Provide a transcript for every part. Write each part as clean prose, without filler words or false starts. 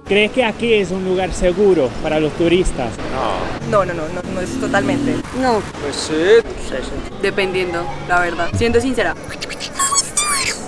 ¿Cree que aquí es un lugar seguro para los turistas? No es totalmente. No. Pues sí. Dependiendo, la verdad. Siendo sincera.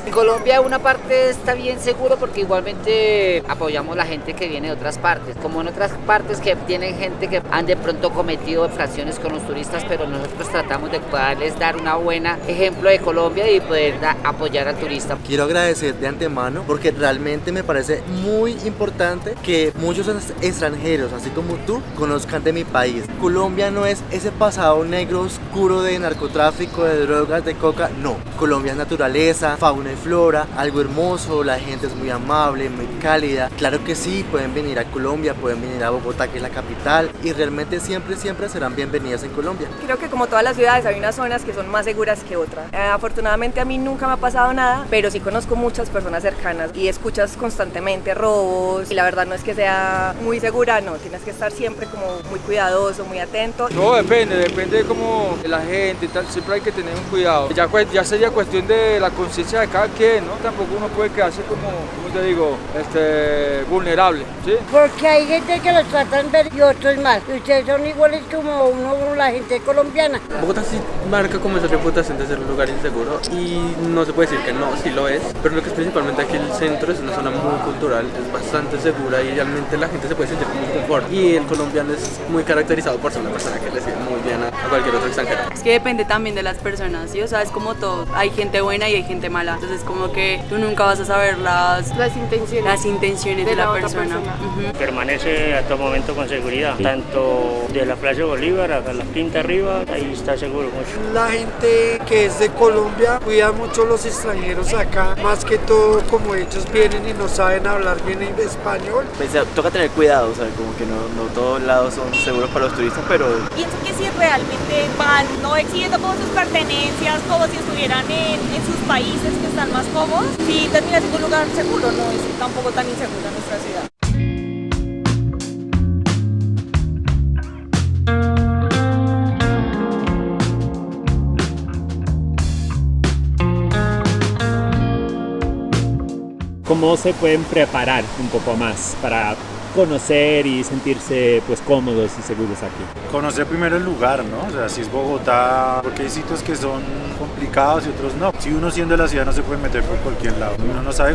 En Colombia una parte está bien seguro porque igualmente apoyamos a la gente que viene de otras partes, como en otras partes que tienen gente que han de pronto cometido infracciones con los turistas, pero nosotros tratamos de poderles dar una buena ejemplo de Colombia y poder apoyar al turista. Quiero agradecer de antemano porque realmente me parece muy importante que muchos extranjeros, así como tú, conozcan de mi país. Colombia no es ese pasado negro oscuro de narcotráfico, de drogas, de coca, no. Colombia es naturaleza, fauna y flora, algo hermoso, la gente es muy amable, muy cálida. Claro que sí, pueden venir a Colombia, pueden venir a Bogotá, que es la capital, y realmente siempre serán bienvenidos en Colombia. Creo que como todas las ciudades hay unas zonas que son más seguras que otras. Afortunadamente a mí nunca me ha pasado nada, pero sí conozco muchas personas cercanas y escuchas constantemente robos y la verdad no es que sea muy segura, no, tienes que estar siempre como muy cuidadoso, muy atento. No, depende como de la gente y tal, siempre hay que tener un cuidado. Ya sería cuestión de la conciencia de cada quien, ¿no? Tampoco uno puede quedarse como te digo, vulnerable, ¿sí? Porque hay gente que los tratan bien y otros mal. Ustedes son iguales como uno, la gente colombiana. Bogotá sí marca como esa reputación de ser un lugar inseguro y no se puede decir que no, sí lo es, pero lo que es principalmente aquí el centro es una zona muy cultural, es bastante segura y realmente la gente se puede sentir con mucho confort. Y el colombiano es muy caracterizado por ser una persona que recibe muy bien a cualquier otro extranjero. Es que depende también de las personas, ¿sí? O sea, es como todo, hay gente buena y hay gente mala, entonces como que tú nunca vas a saber las intenciones de la persona. Permanece a todo momento con seguridad, tanto de la Plaza Bolívar hasta la Quinta arriba, ahí está seguro mucho. La gente que es de Colombia cuida mucho a los extranjeros acá, más que todo como ellos vienen y no saben hablar bien español. Pues toca tener cuidado, o sea, como que no todos lados son seguros para los turistas, pero... Pienso que si realmente van no exhibiendo como sus pertenencias, como si estuvieran en sus países que están más cómodos, sí termina siendo un lugar seguro, no es tampoco tan insegura nuestra ciudad. ¿Cómo se pueden preparar un poco más para conocer y sentirse pues cómodos y seguros aquí? Conocer primero el lugar, ¿no? O sea, si es Bogotá, porque hay sitios que son complicados y otros no. Si uno siendo de la ciudad no se puede meter por cualquier lado. Uno no sabe,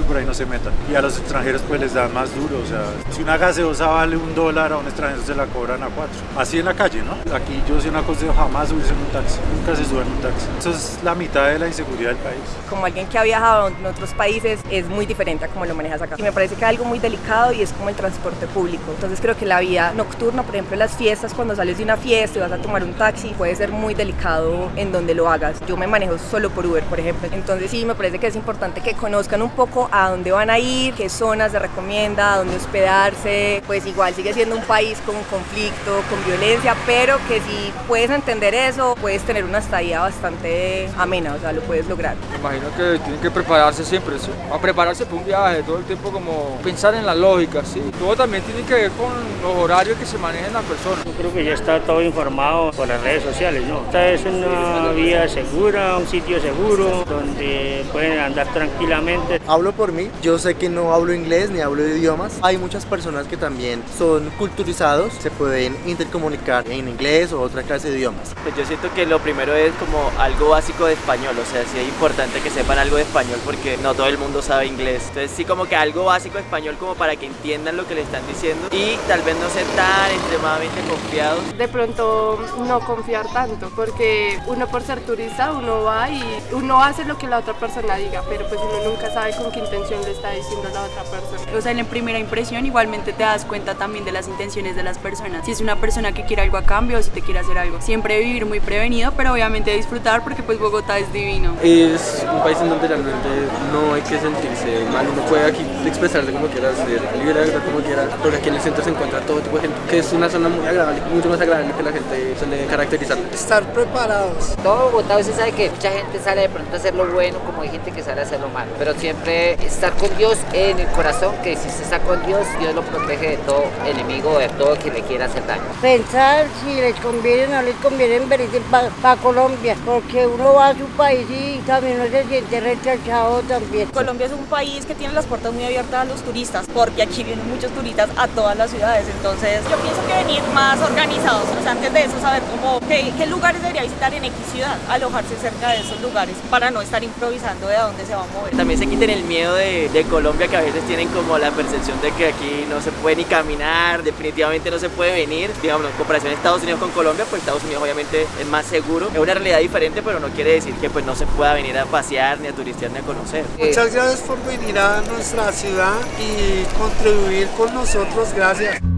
por ahí no se metan. Y a los extranjeros pues les dan más duro, o sea, si una gaseosa vale $1, a un extranjero se la cobran a 4. Así en la calle, ¿no? Aquí yo sí una cosa, jamás subirse en un taxi, nunca se sube en un taxi. Eso es la mitad de la inseguridad del país. Como alguien que ha viajado en otros países es muy diferente a cómo lo manejas acá. Y me parece que hay algo muy delicado y es como el transporte público. Entonces creo que la vida nocturna, por ejemplo, en las fiestas, cuando sales de una fiesta y vas a tomar un taxi, puede ser muy delicado en donde lo hagas. Yo me manejo solo por Uber, por ejemplo. Entonces sí, me parece que es importante que conozcan un poco a dónde van a ir, qué zonas se recomienda, a dónde hospedarse. Pues igual sigue siendo un país con conflicto, con violencia, pero que si puedes entender eso, puedes tener una estadía bastante amena, o sea, lo puedes lograr. Me imagino que tienen que prepararse siempre, ¿sí? A prepararse para un viaje, todo el tiempo como pensar en la lógica, ¿sí? Todo también tiene que ver con los horarios que se manejan las personas. Yo creo que ya está todo informado por las redes sociales, ¿no? Esta es una vía segura, un sitio seguro, donde pueden andar tranquilamente. Hablo por mí, yo sé que no hablo inglés ni hablo de idiomas. Hay muchas personas que también son culturizados, se pueden intercomunicar en inglés o otra clase de idiomas. Pues yo siento que lo primero es como algo básico de español, o sea, sí es importante que sepan algo de español porque no todo el mundo sabe inglés. Entonces sí como que algo básico de español como para que entiendan lo que le están diciendo y tal vez no ser tan extremadamente confiados. De pronto no confiar tanto porque uno por ser turista uno va y uno hace lo que la otra persona diga, pero pues uno nunca sabe con qué intención le está diciendo la otra persona. O sea, en la primera impresión igualmente te das cuenta también de las intenciones de las personas. Si es una persona que quiere algo a cambio o si te quiere hacer algo. Siempre vivir muy prevenido, pero obviamente disfrutar porque pues Bogotá es divino. Es un país en donde realmente no hay que sentirse mal, uno puede aquí expresarse como quiera, ser libre de verdad como quiera, porque aquí en el centro se encuentra todo tipo de gente, que es una zona muy agradable, mucho más agradable que la gente suele caracterizar. Estar preparados. Todo Bogotá a veces sabe que mucha gente sale de pronto a hacer lo bueno, como hay gente que sale a hacer lo malo, pero siempre estar con Dios en el corazón, que si se está con Dios, Dios lo protege de todo enemigo, de todo que le quiera hacer daño. Pensar si les conviene o no les conviene venirse para Colombia, porque uno va a su país y también uno se siente rechazado también. Colombia es un país que tiene las puertas muy abiertas a los turistas, porque aquí viene muchos turistas a todas las ciudades. Entonces yo pienso que venir más organizados, pues antes de eso saber cómo, qué lugares debería visitar en X ciudad, alojarse cerca de esos lugares para no estar improvisando de a dónde se va a mover. También se quiten el miedo de Colombia, que a veces tienen como la percepción de que aquí no se puede ni caminar, definitivamente no se puede venir. Digamos, en comparación de Estados Unidos con Colombia, pues Estados Unidos obviamente es más seguro. Es una realidad diferente, pero no quiere decir que pues no se pueda venir a pasear, ni a turistear, ni a conocer. Muchas gracias por venir a nuestra ciudad y contribuir con nosotros. Gracias.